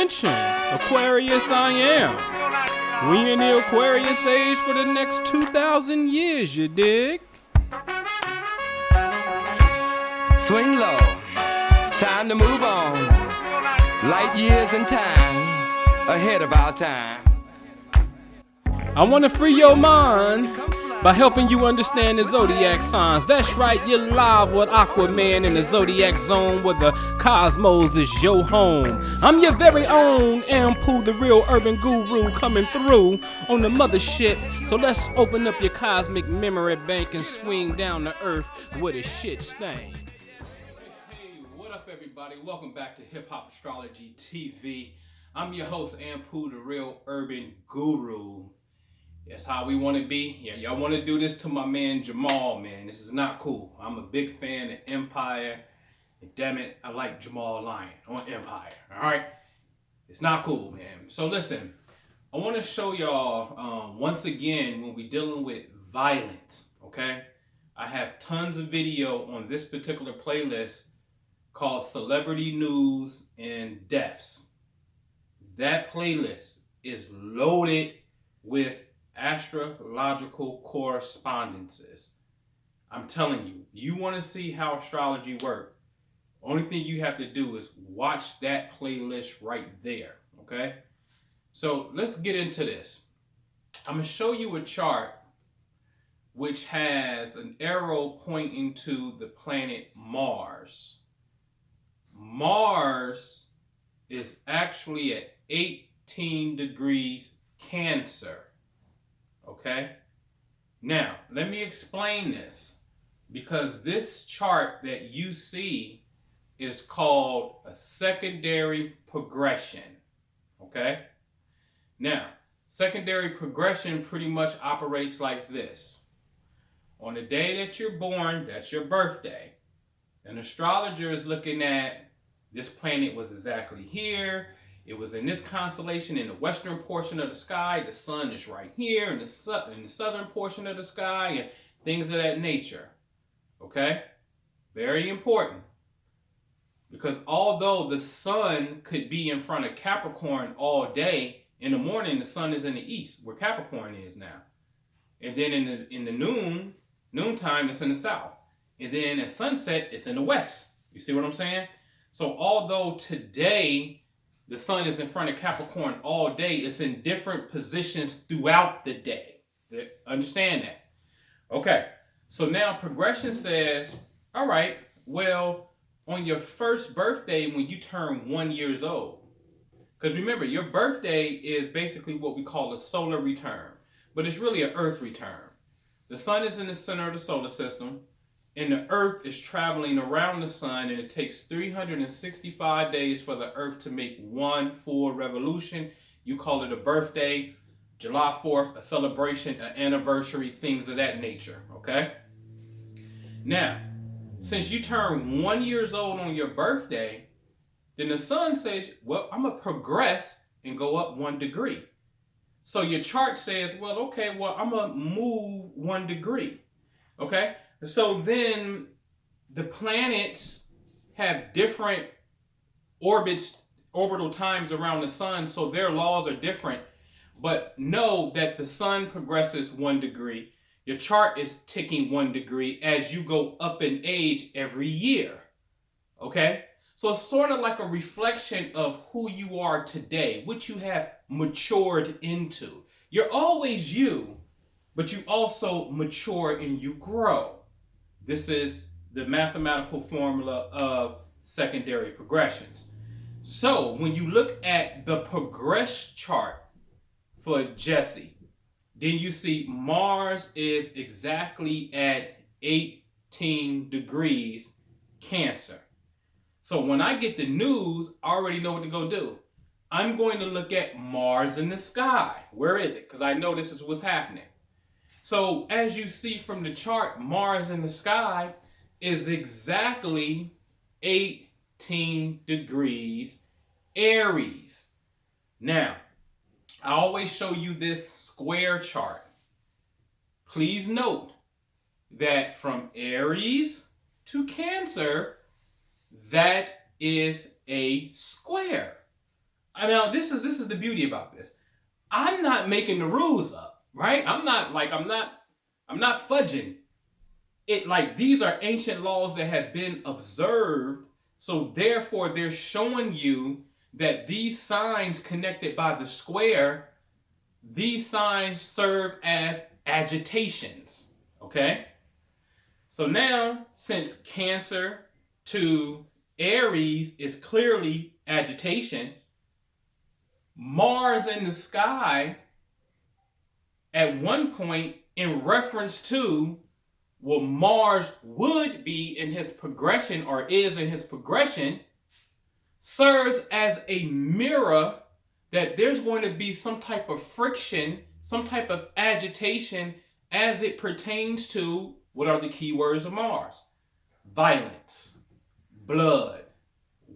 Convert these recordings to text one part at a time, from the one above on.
attention, Aquarius I am. We in the Aquarius age for the next 2,000 years, you dig? Swing low, time to move on. Light years in time, ahead of our time. I want to free your mind by helping you understand the zodiac signs. That's right, you're live with Aquaman in the zodiac zone where the cosmos is your home. I'm your very own Anpu, the real urban guru, coming through on the mothership. So let's open up your cosmic memory bank and swing down to earth where the shit stank. Hey, what up everybody? Welcome back to Hip Hop Astrology TV. I'm your host Anpu, the real urban guru. That's how we want to be. Yeah, y'all want to do this to my man Jamal, man. This is not cool. I'm a big fan of Empire. And damn it, I like Jamal Lion on Empire. All right? It's not cool, man. So listen, I want to show y'all once again when we're dealing with violence, okay? I have tons of video on this particular playlist called Celebrity News and Deaths. That playlist is loaded with astrological correspondences. I'm telling you, you want to see how astrology works. Only thing you have to do is watch that playlist right there, okay? So let's get into this. I'm going to show you a chart which has an arrow pointing to the planet Mars. Mars is actually at 18 degrees Cancer. Okay, now let me explain this, because this chart that you see is called a secondary progression. Okay, now secondary progression pretty much operates like this. On the day that you're born, that's your birthday. An astrologer is looking at this planet was exactly here. It was in this constellation in the western portion of the sky. The sun is right here in the southern portion of the sky and things of that nature. Okay? Very important. Because although the sun could be in front of Capricorn all day, in the morning the sun is in the east where Capricorn is now. And then in the noontime it's in the south. And then at sunset it's in the west. You see what I'm saying? So although today the sun is in front of Capricorn all day, it's in different positions throughout the day. Understand that? Okay, so now progression says, all right, well, on your first birthday when you turn 1 year old, because remember, your birthday is basically what we call a solar return, but it's really an earth return. The sun is in the center of the solar system, and the earth is traveling around the sun, and it takes 365 days for the earth to make one full revolution. You call it a birthday, July 4th, a celebration, an anniversary, things of that nature, okay? Now, since you turn 1 year old on your birthday, then the sun says, well, I'm going to progress and go up 1 degree. So your chart says, well, okay, well, I'm going to move 1 degree, okay? So then the planets have different orbital times around the sun, so their laws are different. But know that the sun progresses 1 degree. Your chart is ticking 1 degree as you go up in age every year. Okay? So it's sort of like a reflection of who you are today, what you have matured into. You're always you, but you also mature and you grow. This is the mathematical formula of secondary progressions. So when you look at the progress chart for Jussie, then you see Mars is exactly at 18 degrees Cancer. So when I get the news, I already know what to go do. I'm going to look at Mars in the sky. Where is it? Because I know this is what's happening. So as you see from the chart, Mars in the sky is exactly 18 degrees Aries. Now, I always show you this square chart. Please note that from Aries to Cancer, that is a square. I mean, this is the beauty about this. I'm not making the rules up, right? I'm not fudging it. Like, these are ancient laws that have been observed, so therefore they're showing you that these signs connected by the square, these signs serve as agitations. Okay? So now, since Cancer to Aries is clearly agitation, Mars in the sky at one point, in reference to what Mars would be in his progression, or is in his progression, serves as a mirror that there's going to be some type of friction, some type of agitation as it pertains to what are the key words of Mars? Violence, blood,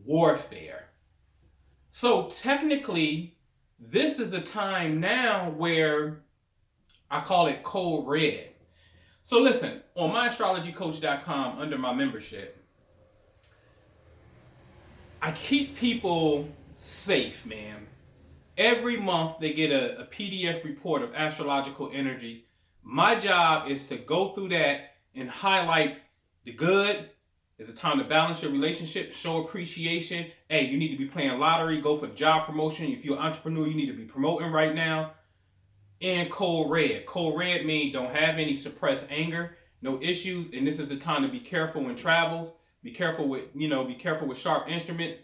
warfare. So technically, this is a time now where I call it code red. So listen, on myastrologycoach.com, under my membership, I keep people safe, man. Every month they get a PDF report of astrological energies. My job is to go through that and highlight the good. It's a time to balance your relationship, show appreciation. Hey, you need to be playing lottery, go for job promotion. If you're an entrepreneur, you need to be promoting right now. And code red. Code red means don't have any suppressed anger, no issues, and this is the time to be careful in travels. Be careful with sharp instruments.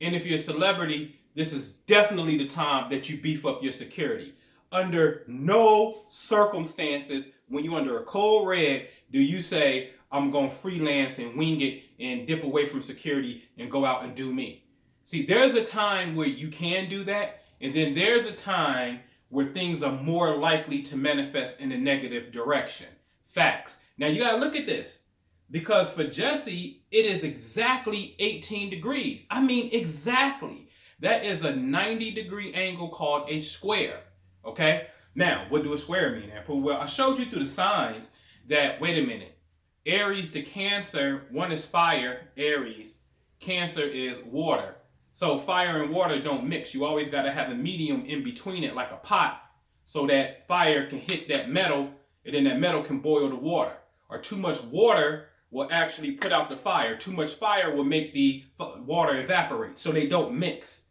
And if you're a celebrity, this is definitely the time that you beef up your security. Under no circumstances, when you're under a code red, do you say, I'm going to freelance and wing it and dip away from security and go out and do me. See, there's a time where you can do that, and then there's a time where things are more likely to manifest in a negative direction. Facts. Now you gotta look at this, because for Jussie, it is exactly 18 degrees. I mean, exactly. That is a 90-degree angle called a square. Okay? Now, what do a square mean, Anpu? Well, I showed you through the signs that, wait a minute, Aries to Cancer, one is fire, Aries. Cancer is water. So fire and water don't mix. You always got to have a medium in between it, like a pot, so that fire can hit that metal, and then that metal can boil the water. Or too much water will actually put out the fire. Too much fire will make the water evaporate, so they don't mix.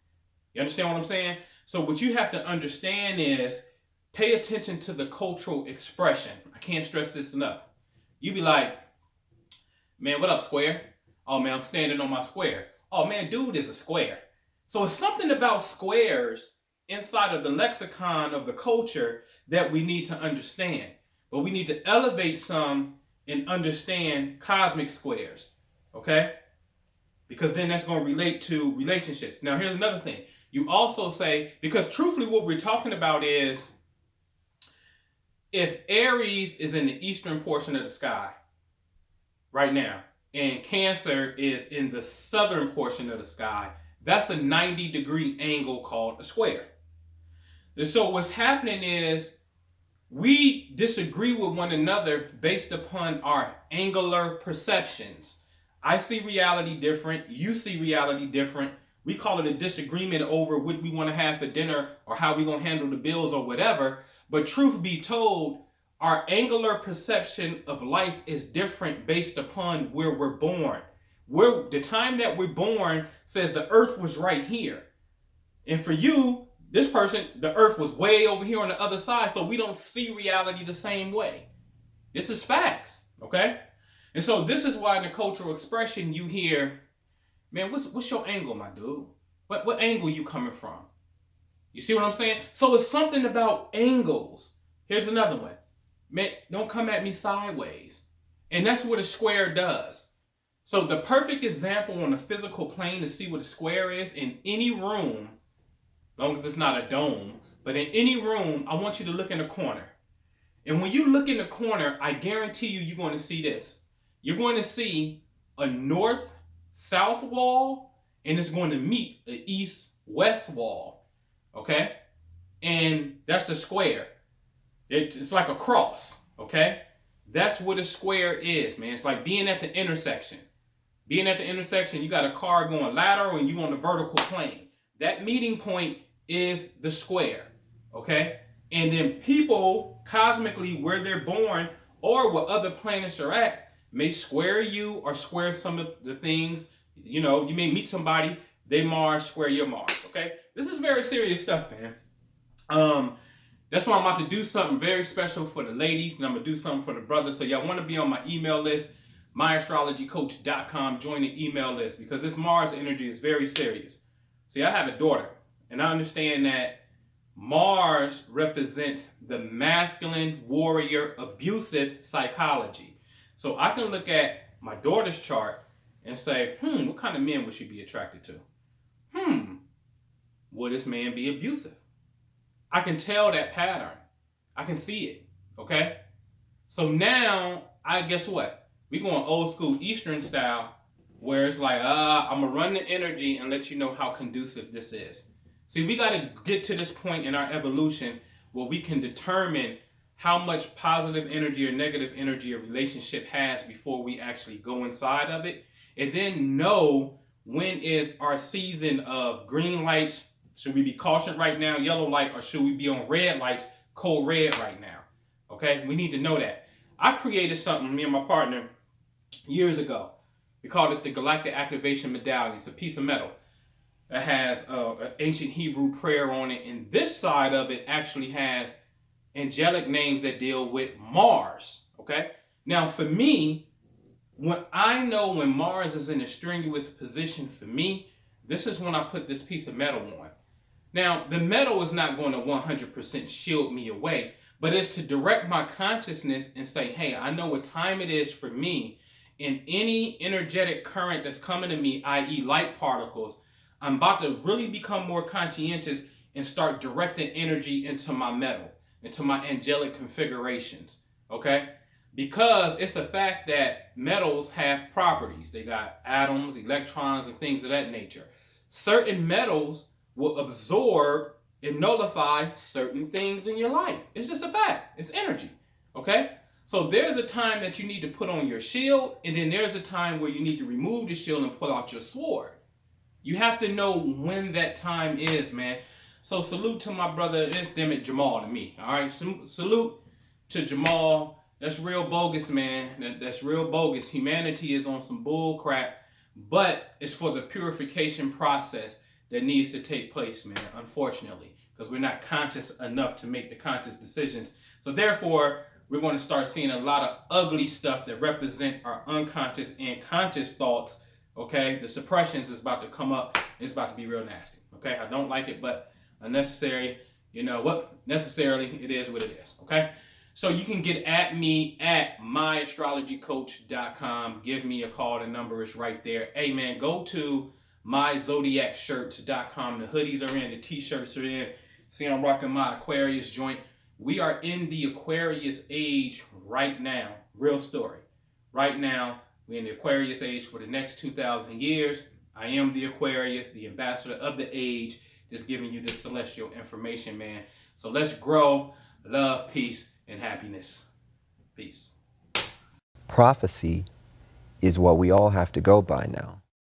You understand what I'm saying? So what you have to understand is pay attention to the cultural expression. I can't stress this enough. You be like, man, what up, square? Oh, man, I'm standing on my square. Oh, man, dude is a square. So it's something about squares inside of the lexicon of the culture that we need to understand. But we need to elevate some and understand cosmic squares, okay? Because then that's going to relate to relationships. Now, here's another thing. You also say, because truthfully what we're talking about is, if Aries is in the eastern portion of the sky right now, and Cancer is in the southern portion of the sky, that's a 90-degree angle called a square. And so what's happening is we disagree with one another based upon our angular perceptions. I see reality different. You see reality different. We call it a disagreement over what we want to have for dinner or how we're going to handle the bills or whatever. But truth be told, our angular perception of life is different based upon where we're born. The time that we're born says the earth was right here. And for you, this person, the earth was way over here on the other side, so we don't see reality the same way. This is facts, okay? And so this is why in the cultural expression you hear, man, what's your angle, my dude? What angle you coming from? You see what I'm saying? So it's something about angles. Here's another one. Man, don't come at me sideways. And that's what a square does. So the perfect example on a physical plane to see what a square is, in any room, as long as it's not a dome, but in any room, I want you to look in the corner. And when you look in the corner, I guarantee you're going to see this. You're going to see a north-south wall, and it's going to meet an east-west wall. Okay? And that's a square. It's like a cross. Okay? That's what a square is, man. It's like being at the intersection. Being at the intersection, you got a car going lateral and you on the vertical plane. that meeting point is the square, okay? And then people, cosmically, where they're born or where other planets are at, may square you or square some of the things. You know, you may meet somebody, they Mars square your Mars, okay? This is very serious stuff, man. That's why I'm about to do something very special for the ladies, and I'm going to do something for the brothers. So y'all want to be on my email list, myastrologycoach.com. Join the email list, because this Mars energy is very serious. See, I have a daughter, and I understand that Mars represents the masculine, warrior, abusive psychology. So I can look at my daughter's chart and say, what kind of men would she be attracted to? Will this man be abusive? I can tell that pattern. I can see it, okay? So now, guess what? We're going old school Eastern style, where it's like, I'm going to run the energy and let you know how conducive this is. See, we got to get to this point in our evolution where we can determine how much positive energy or negative energy a relationship has before we actually go inside of it, and then know when is our season of green lights. Should we be cautioned right now, yellow light, or should we be on red lights, code red right now? Okay, we need to know that. I created something, me and my partner, years ago. We call this the Galactic Activation Medallion. It's a piece of metal that has an ancient Hebrew prayer on it, and this side of it actually has angelic names that deal with Mars, okay? Now, for me, when I know when Mars is in a strenuous position for me, this is when I put this piece of metal on. Now, the metal is not going to 100% shield me away, but it's to direct my consciousness and say, hey, I know what time it is for me, and any energetic current that's coming to me, i.e. light particles, I'm about to really become more conscientious and start directing energy into my metal, into my angelic configurations, okay? Because it's a fact that metals have properties. They got atoms, electrons, and things of that nature. Certain metals will absorb and nullify certain things in your life. It's just a fact. It's energy, okay? So there's a time that you need to put on your shield, and then there's a time where you need to remove the shield and pull out your sword. You have to know when that time is, man. So salute to my brother, it's Demet Jamal to me, all right? Salute to Jamal. That's real bogus, man. That's real bogus. Humanity is on some bull crap, but it's for the purification process that needs to take place, man, unfortunately, because we're not conscious enough to make the conscious decisions. So therefore, we're going to start seeing a lot of ugly stuff that represent our unconscious and conscious thoughts, okay? The suppressions is about to come up. It's about to be real nasty, okay? I don't like it, but unnecessary, you know what? Necessarily, it is what it is, okay? So you can get at me at myastrologycoach.com. Give me a call. The number is right there. Hey, man, go to myzodiacshirts.com. The hoodies are in. The t-shirts are in. See, I'm rocking my Aquarius joint. We are in the Aquarius age right now. Real story. Right now, we're in the Aquarius age for the next 2,000 years. I am the Aquarius, the ambassador of the age, just giving you this celestial information, man. So let's grow. Love, peace, and happiness. Peace. Prophecy is what we all have to go by now.